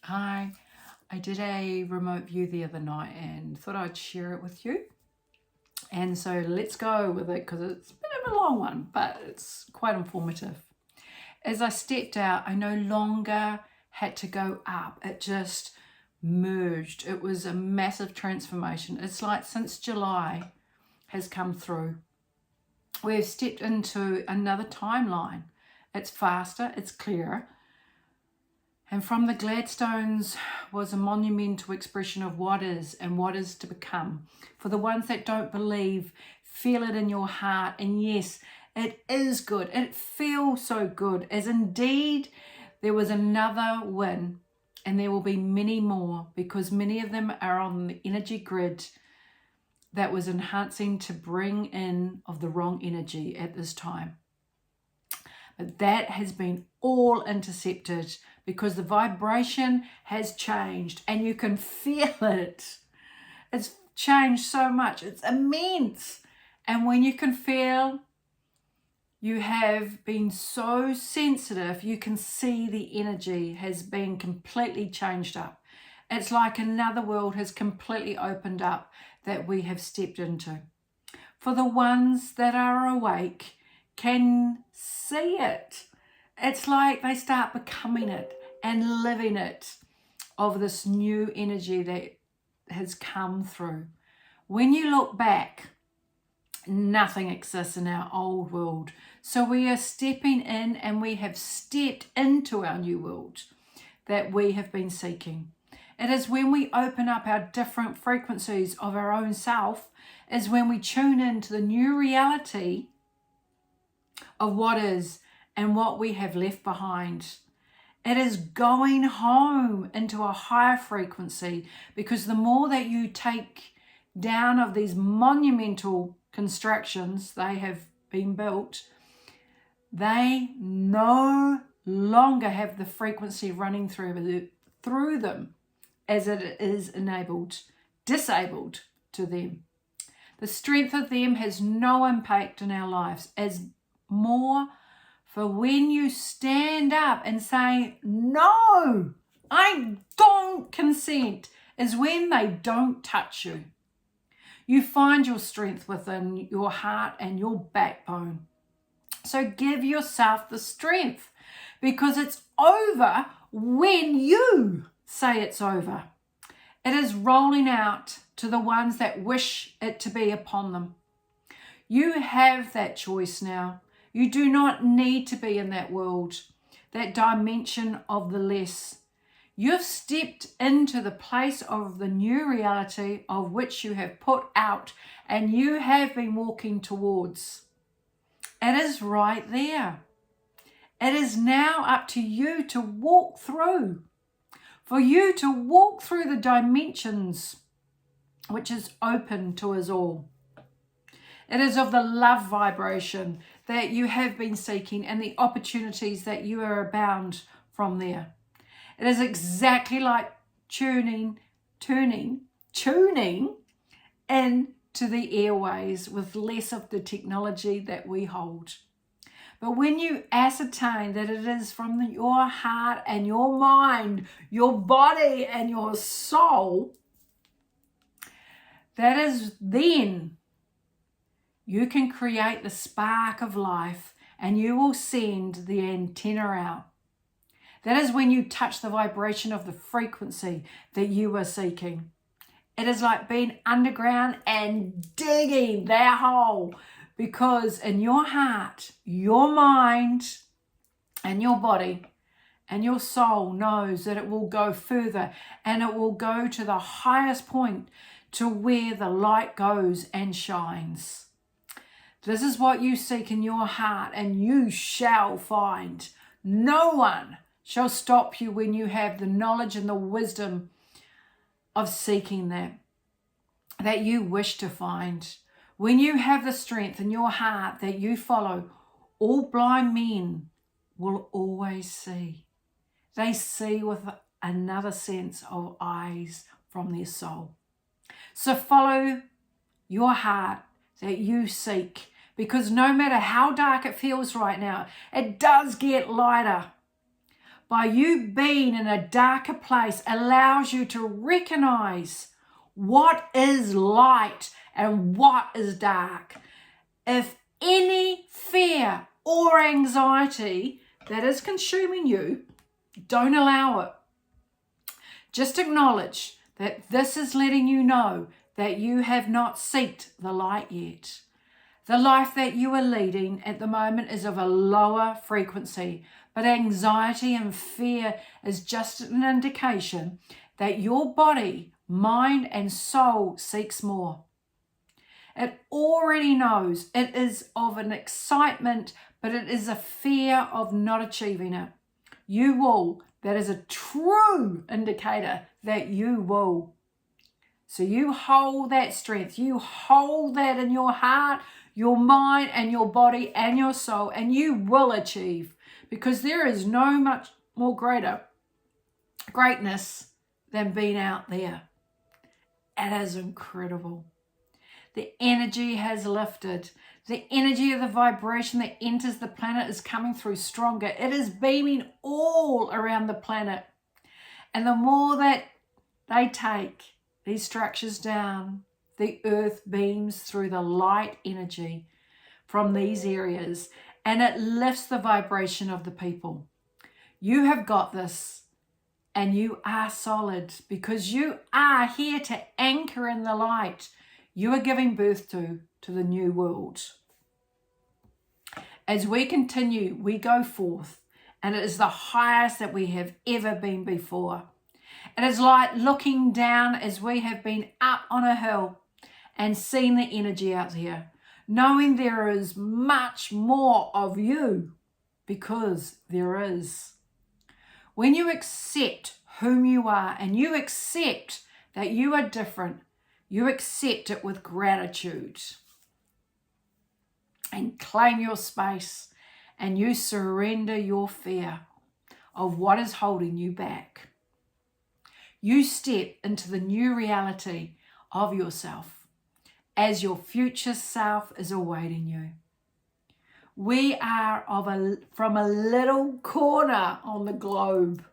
Hi, I did a remote view the other night and thought I'd share it with you. And so let's go with it because it's a bit of a long one, but it's quite informative. As I stepped out, I no longer had to go up. It just merged. It was a massive transformation. It's like since July has come through, we've stepped into another timeline. It's faster, it's clearer. And from the Gladstones was a monumental expression of what is and what is to become. For the ones that don't believe, feel it in your heart. And yes, it is good. It feels so good, as indeed there was another win, and there will be many more, because many of them are on the energy grid that was enhancing to bring in of the wrong energy at this time. But that has been all intercepted because the vibration has changed and you can feel it. It's changed so much. It's immense. And when you can feel you have been so sensitive, you can see the energy has been completely changed up. It's like another world has completely opened up that we have stepped into. For the ones that are awake, can see it. It's like they start becoming it and living it of this new energy that has come through. When you look back, nothing exists in our old world. So we are stepping in and we have stepped into our new world that we have been seeking. It is when we open up our different frequencies of our own self, is when we tune into the new reality of what is and what we have left behind. It is going home into a higher frequency, because the more that you take down of these monumental constructions they have been built, they no longer have the frequency running through them as it is disabled to them. The strength of them has no impact in our lives, as more for when you stand up and say, no, I don't consent, is when they don't touch you. You find your strength within your heart and your backbone. So give yourself the strength, because it's over when you say it's over. It is rolling out to the ones that wish it to be upon them. You have that choice now. You do not need to be in that world, that dimension of the less. You've stepped into the place of the new reality of which you have put out and you have been walking towards. It is right there. It is now up to you to walk through. For you to walk through the dimensions which is open to us all. It is of the love vibration that you have been seeking and the opportunities that you are abound from there. It is exactly like tuning into the airways with less of the technology that we hold. But when you ascertain that it is from your heart and your mind, your body and your soul, that is then you can create the spark of life and you will send the antenna out. That is when you touch the vibration of the frequency that you are seeking. It is like being underground and digging that hole, because in your heart, your mind and your body and your soul knows that it will go further and it will go to the highest point, to where the light goes and shines. This is what you seek in your heart, and you shall find. No one shall stop you when you have the knowledge and the wisdom of seeking that you wish to find. When you have the strength in your heart that you follow, all blind men will always see. They see with another sense of eyes from their soul. So follow your heart that you seek, because no matter how dark it feels right now, it does get lighter. by you being in a darker place, allows you to recognize what is light and what is dark. If any fear or anxiety that is consuming you, don't allow it. Just acknowledge that this is letting you know that you have not sought the light yet. The life that you are leading at the moment is of a lower frequency, but anxiety and fear is just an indication that your body, mind, and soul seeks more. It already knows it is of an excitement, but it is a fear of not achieving it. You will. That is a true indicator that you will. So you hold that strength. You hold that in your heart, your mind, and your body, and your soul, and you will achieve, because there is no much more greatness than being out there. It is incredible. The energy has lifted. The energy of the vibration that enters the planet is coming through stronger. It is beaming all around the planet. And the more that they take these structures down, the earth beams through the light energy from these areas, and it lifts the vibration of the people. You have got this, and you are solid, because you are here to anchor in the light. You are giving birth to the new world. As we continue, we go forth, and it is the highest that we have ever been before. It is like looking down as we have been up on a hill and seen the energy out there, knowing there is much more of you, because there is. When you accept whom you are, and you accept that you are different, you accept it with gratitude and claim your space, and you surrender your fear of what is holding you back. You step into the new reality of yourself as your future self is awaiting you. We are from a little corner on the globe,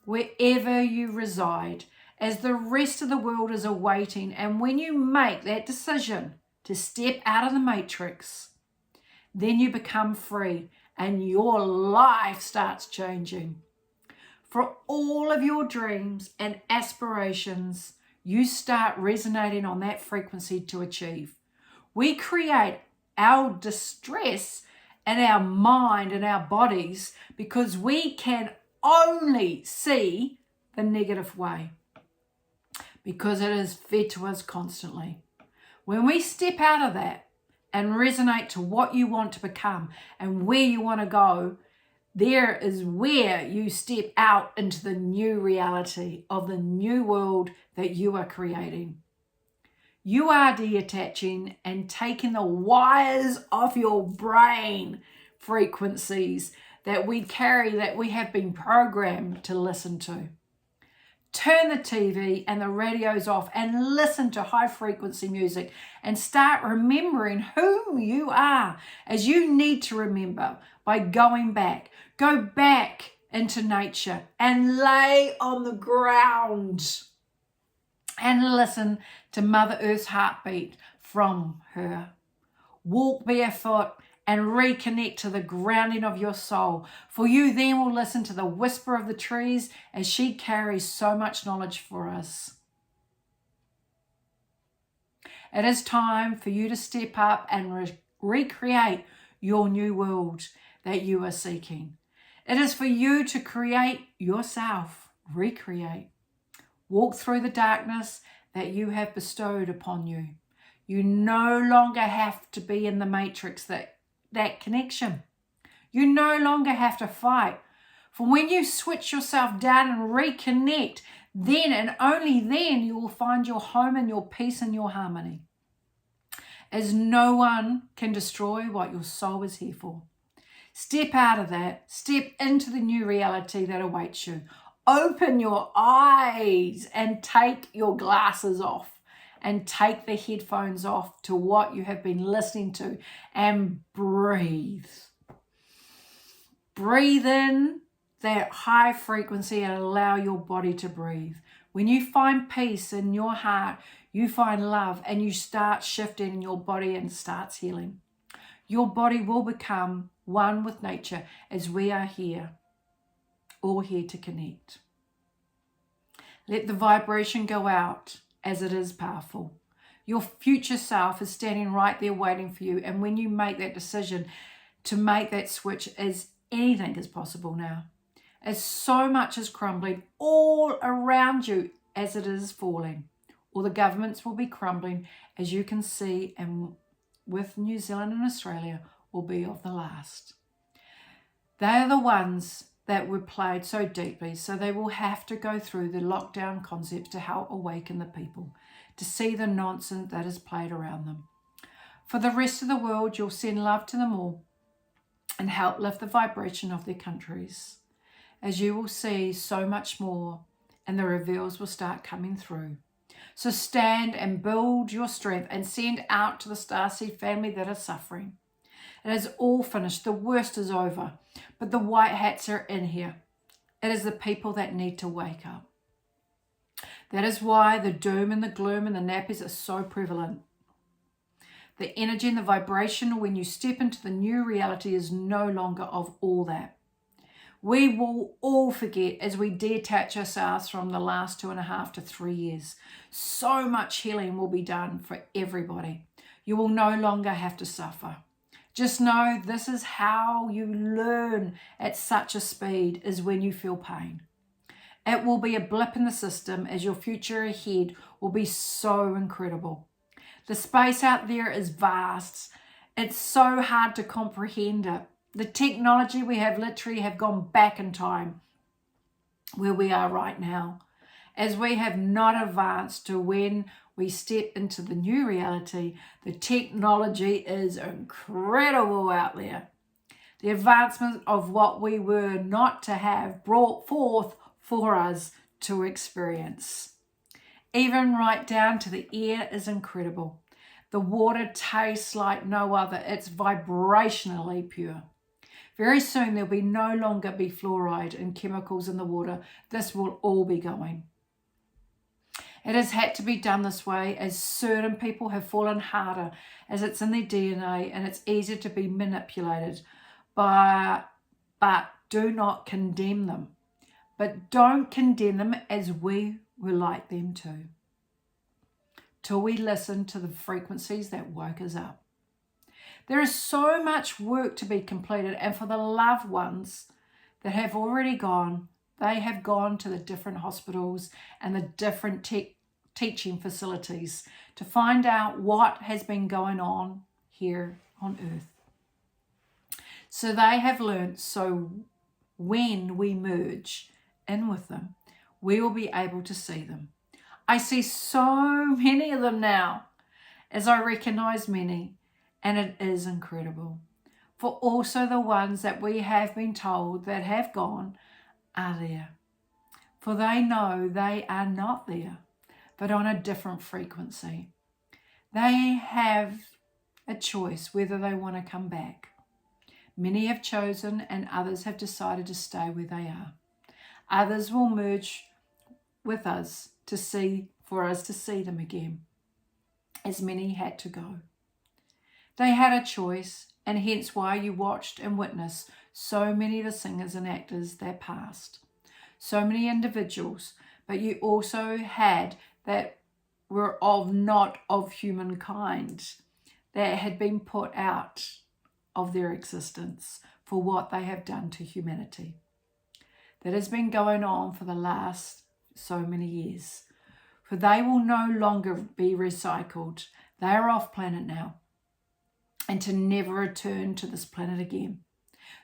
wherever you reside, as the rest of the world is awaiting. And when you make that decision to step out of the matrix, then you become free and your life starts changing. For all of your dreams and aspirations, you start resonating on that frequency to achieve. We create our distress in our mind and our bodies because we can only see the negative way, because it is fed to us constantly. When we step out of that and resonate to what you want to become and where you want to go, there is where you step out into the new reality of the new world that you are creating. You are detaching and taking the wires off your brain frequencies that we carry, that we have been programmed to listen to. Turn the TV and the radios off and listen to high frequency music and start remembering who you are, as you need to remember by going back. Go back into nature and lay on the ground and listen to Mother Earth's heartbeat from her. Walk barefoot and reconnect to the grounding of your soul, for you then will listen to the whisper of the trees as she carries so much knowledge for us. It is time for you to step up and recreate your new world that you are seeking. It is for you to create yourself, recreate. Walk through the darkness that you have bestowed upon you. You no longer have to be in the matrix, that connection. You no longer have to fight. For when you switch yourself down and reconnect, then and only then you will find your home and your peace and your harmony. As no one can destroy what your soul is here for. Step out of that. Step into the new reality that awaits you. Open your eyes and take your glasses off. And take the headphones off to what you have been listening to and breathe. Breathe in that high frequency and allow your body to breathe. When you find peace in your heart, you find love, and you start shifting in your body and starts healing. Your body will become one with nature as we are here, all here to connect. Let the vibration go out as it is powerful. Your future self is standing right there waiting for you. And when you make that decision to make that switch, as anything is possible now, as so much is crumbling all around you as it is falling. All the governments will be crumbling, as you can see, and with New Zealand and Australia will be of the last. They are the ones that were played so deeply, so they will have to go through the lockdown concepts to help awaken the people, to see the nonsense that is played around them. For the rest of the world, you'll send love to them all and help lift the vibration of their countries, as you will see so much more, and the reveals will start coming through. So stand and build your strength and send out to the Starseed family that are suffering. It is all finished. The worst is over. But the white hats are in here. It is the people that need to wake up. That is why the doom and the gloom and the nappies are so prevalent. The energy and the vibration when you step into the new reality is no longer of all that. We will all forget as we detach ourselves from the last 2.5 to 3 years. So much healing will be done for everybody. You will no longer have to suffer. Just know this is how you learn at such a speed, is when you feel pain. It will be a blip in the system, as your future ahead will be so incredible. The space out there is vast. It's so hard to comprehend it. The technology we have literally have gone back in time where we are right now, as we have not advanced to when we step into the new reality. The technology is incredible out there. The advancement of what we were not to have brought forth for us to experience. Even right down to the air is incredible. The water tastes like no other. It's vibrationally pure. Very soon there'll no longer be fluoride and chemicals in the water. This will all be going. It has had to be done this way, as certain people have fallen harder, as it's in their DNA and it's easier to be manipulated. But do not condemn them. But don't condemn them as we would like them to. Till we listen to the frequencies that woke us up. There is so much work to be completed, and for the loved ones that have already gone, they have gone to the different hospitals and the different teaching facilities to find out what has been going on here on earth. So they have learned, so when we merge in with them, we will be able to see them. I see so many of them now, as I recognize many, and it is incredible. For also the ones that we have been told that have gone are there. For they know they are not there, but on a different frequency. They have a choice whether they want to come back. Many have chosen, and others have decided to stay where they are. Others will merge with us for us to see them again, as many had to go. They had a choice, and hence why you watched and witnessed so many of the singers and actors that passed. So many individuals, but you also had that were not of humankind, that had been put out of their existence for what they have done to humanity. That has been going on for the last so many years. For they will no longer be recycled. They are off planet now, and to never return to this planet again.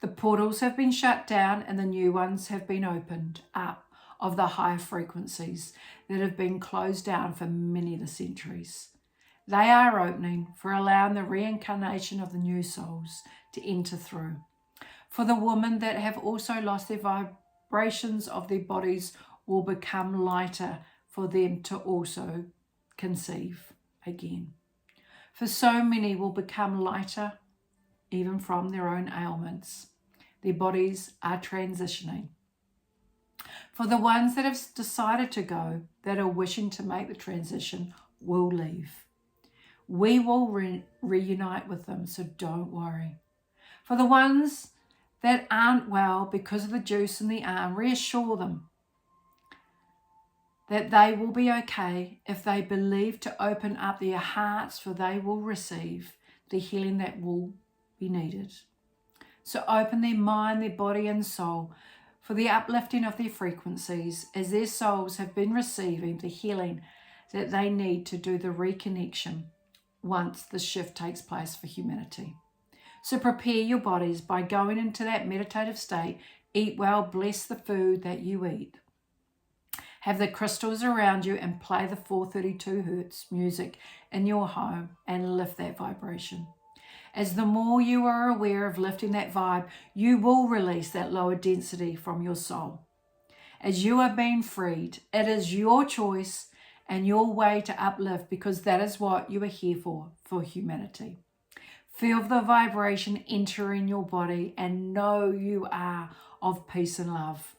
The portals have been shut down and the new ones have been opened up of the higher frequencies that have been closed down for many of the centuries. They are opening for allowing the reincarnation of the new souls to enter through. For the women that have also lost their vibrations of their bodies will become lighter for them to also conceive again. For so many will become lighter even from their own ailments. Their bodies are transitioning. For the ones that have decided to go, that are wishing to make the transition, will leave. We will reunite with them, so don't worry. For the ones that aren't well because of the juice in the arm, reassure them that they will be okay if they believe to open up their hearts, for they will receive the healing that will be needed. So open their mind, their body and soul for the uplifting of their frequencies as their souls have been receiving the healing that they need to do the reconnection once the shift takes place for humanity. So prepare your bodies by going into that meditative state. Eat well, bless the food that you eat. Have the crystals around you and play the 432 hertz music in your home and lift that vibration. As the more you are aware of lifting that vibe, you will release that lower density from your soul. As you are being freed, it is your choice and your way to uplift, because that is what you are here for humanity. Feel the vibration entering your body and know you are of peace and love.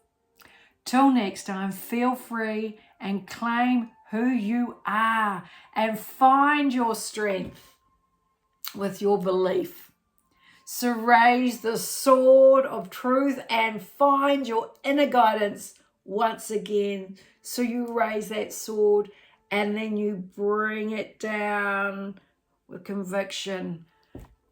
Till next time, feel free and claim who you are and find your strength with your belief. So raise the sword of truth and find your inner guidance once again. So you raise that sword and then you bring it down with conviction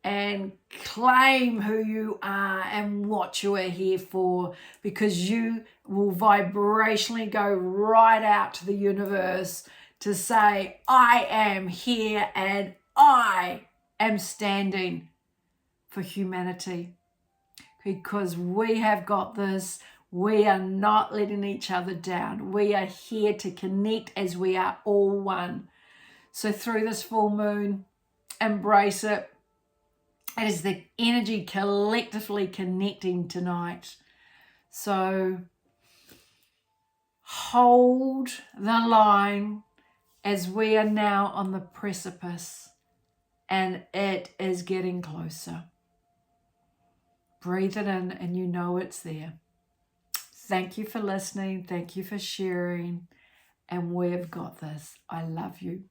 and claim who you are and what you are here for, because you will vibrationally go right out to the universe to say, I am here and I am standing for humanity, because we have got this. We are not letting each other down. We are here to connect as we are all one. So through this full moon, embrace it. It is the energy collectively connecting tonight. So hold the line as we are now on the precipice and it is getting closer. Breathe it in and you know it's there. Thank you for listening. Thank you for sharing. And we've got this. I love you.